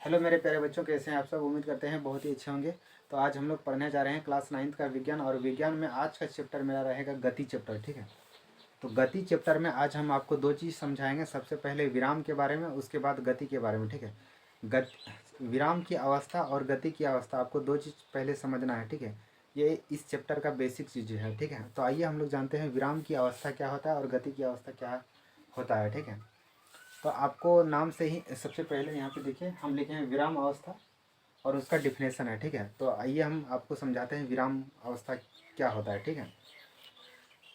Hello मेरे प्यारे बच्चों, कैसे हैं आप सब। उम्मीद करते हैं बहुत ही अच्छे होंगे। तो आज हम लोग पढ़ने जा रहे हैं क्लास 9th का विज्ञान, और विज्ञान में आज का चैप्टर मेरा रहेगा गति चैप्टर। ठीक है, तो गति चैप्टर में आज हम आपको दो चीज़ समझाएंगे। सबसे पहले विराम के बारे में, उसके बाद गति के बारे में। ठीक है, विराम की अवस्था और गति की अवस्था, आपको दो चीज़ पहले समझना है। ठीक है, ये इस चैप्टर का बेसिक चीज़ है। ठीक है, तो आइए हम लोग जानते हैं विराम की अवस्था क्या होता है और गति की अवस्था क्या होता है। ठीक है, तो आपको नाम से ही सबसे पहले यहाँ पे देखिए हम लिखे हैं विराम अवस्था और उसका डिफिनेशन है। ठीक है, तो आइए हम आपको समझाते हैं विराम अवस्था क्या होता है। ठीक है,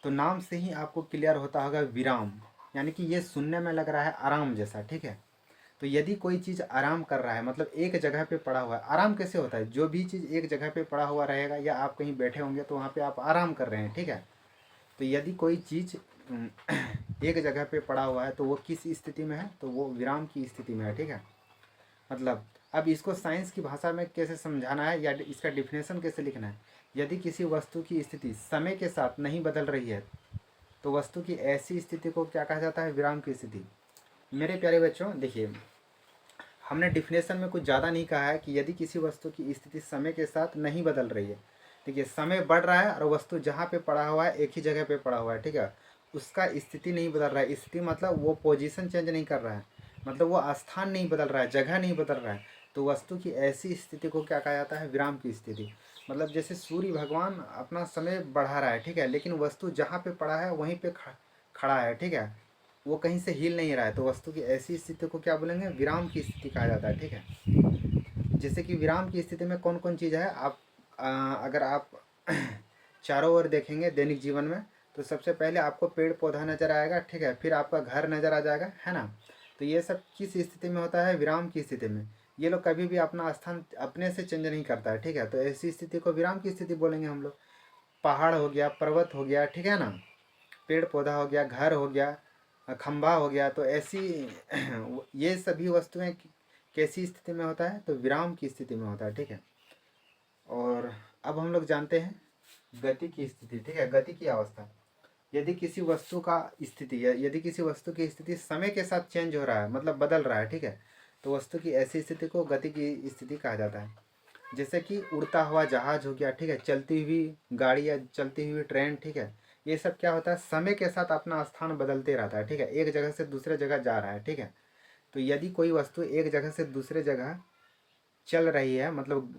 तो नाम से ही आपको क्लियर होता होगा विराम, यानी कि ये सुनने में लग रहा है आराम जैसा। ठीक है, तो यदि कोई चीज़ आराम कर रहा है, मतलब एक जगह पे पड़ा हुआ है। आराम कैसे होता है? जो भी चीज़ एक जगह पे पड़ा हुआ रहेगा या आप कहीं बैठे होंगे तो वहाँ पे आप आराम कर रहे हैं। ठीक है, तो यदि कोई चीज़ एक जगह पे पड़ा हुआ है तो वो किस स्थिति में है? तो वो विराम की स्थिति में है। ठीक है, मतलब अब इसको साइंस की भाषा में कैसे समझाना है या इसका डिफिनेशन कैसे लिखना है। यदि किसी वस्तु की स्थिति समय के साथ नहीं बदल रही है तो वस्तु की ऐसी स्थिति को क्या कहा जाता है? विराम की स्थिति। मेरे प्यारे बच्चों देखिए, हमने डिफिनेशन में कुछ ज़्यादा नहीं कहा है कि यदि किसी वस्तु की स्थिति समय के साथ नहीं बदल रही है। देखिए, समय बढ़ रहा है और वस्तु जहाँ पे पड़ा हुआ है एक ही जगह पे पड़ा हुआ है। ठीक है, उसका स्थिति नहीं बदल रहा है। स्थिति मतलब वो पोजीशन चेंज नहीं कर रहा है, मतलब वो स्थान नहीं बदल रहा है, जगह नहीं बदल रहा है। तो वस्तु की ऐसी स्थिति को क्या कहा जाता है? विराम की स्थिति। मतलब जैसे सूर्य भगवान अपना समय बढ़ा रहा है, ठीक है, लेकिन वस्तु जहाँ पे पड़ा है वहीं पे खड़ा है। ठीक है, वो कहीं से हिल नहीं रहा है, तो वस्तु की ऐसी स्थिति को क्या बोलेंगे? विराम की स्थिति कहा जाता है। ठीक है, जैसे कि विराम की स्थिति में कौन कौन चीज़ है, आप अगर आप चारों ओर देखेंगे दैनिक जीवन में तो सबसे पहले आपको पेड़ पौधा नज़र आएगा। ठीक है, फिर आपका घर नज़र आ जाएगा, है ना। तो ये सब किस स्थिति में होता है? विराम की स्थिति में। ये लोग कभी भी अपना स्थान अपने से चेंज नहीं करता है। ठीक है, तो ऐसी स्थिति को विराम की स्थिति बोलेंगे हम लोग। पहाड़ हो गया, पर्वत हो गया, ठीक है ना, पेड़ पौधा हो गया, घर हो गया, खंभा हो गया, तो ऐसी ये सभी वस्तुएं कैसी स्थिति में होता है? तो विराम की स्थिति में होता है। ठीक है, और अब हम लोग जानते हैं गति की स्थिति। ठीक है, गति की अवस्था। यदि किसी वस्तु का स्थिति या यदि किसी वस्तु की स्थिति समय के साथ चेंज हो रहा है, मतलब बदल रहा है, ठीक है, तो वस्तु की ऐसी स्थिति को गति की स्थिति कहा जाता है। जैसे कि उड़ता हुआ जहाज हो गया, ठीक है, चलती हुई गाड़ी या चलती हुई ट्रेन। ठीक है, ये सब क्या होता है? समय के साथ अपना स्थान बदलते रहता है। ठीक है, एक जगह से दूसरे जगह जा रहा है। ठीक है, तो यदि कोई वस्तु एक जगह से दूसरे जगह चल रही है, मतलब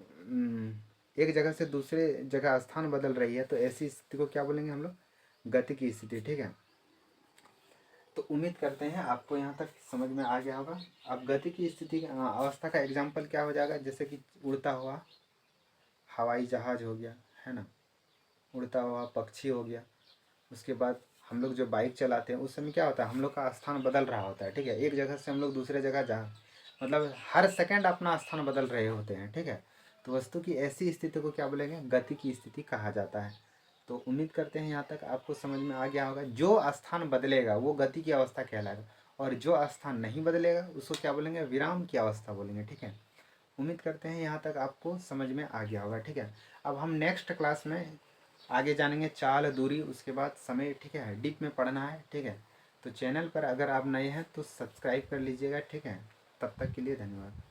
एक जगह से दूसरे जगह स्थान बदल रही है, तो ऐसी स्थिति को क्या बोलेंगे हम लोग? गति की स्थिति। ठीक है, तो उम्मीद करते हैं आपको यहाँ तक समझ में आ गया होगा। अब गति की स्थिति अवस्था का एग्जाम्पल क्या हो जाएगा? जैसे कि उड़ता हुआ हवाई जहाज हो गया, है ना, उड़ता हुआ पक्षी हो गया। उसके बाद हम लोग जो बाइक चलाते हैं उस समय क्या होता है? हम लोग का स्थान बदल रहा होता है। ठीक है, एक जगह से हम लोग दूसरे जगह जा, मतलब हर सेकंड अपना स्थान बदल रहे होते हैं। ठीक है, तो वस्तु की ऐसी स्थिति को क्या बोलेंगे? गति की स्थिति कहा जाता है। तो उम्मीद करते हैं यहाँ तक आपको समझ में आ गया होगा। जो स्थान बदलेगा वो गति की अवस्था कहलाएगा, और जो स्थान नहीं बदलेगा उसको क्या बोलेंगे? विराम की अवस्था बोलेंगे। ठीक है, उम्मीद करते हैं यहाँ तक आपको समझ में आ गया होगा। ठीक है, अब हम नेक्स्ट क्लास में आगे जानेंगे चाल, दूरी, उसके बाद समय। ठीक है, डीप में पढ़ना है। ठीक है, तो चैनल पर अगर आप नए हैं तो सब्सक्राइब कर लीजिएगा। ठीक है, तब तक के लिए धन्यवाद।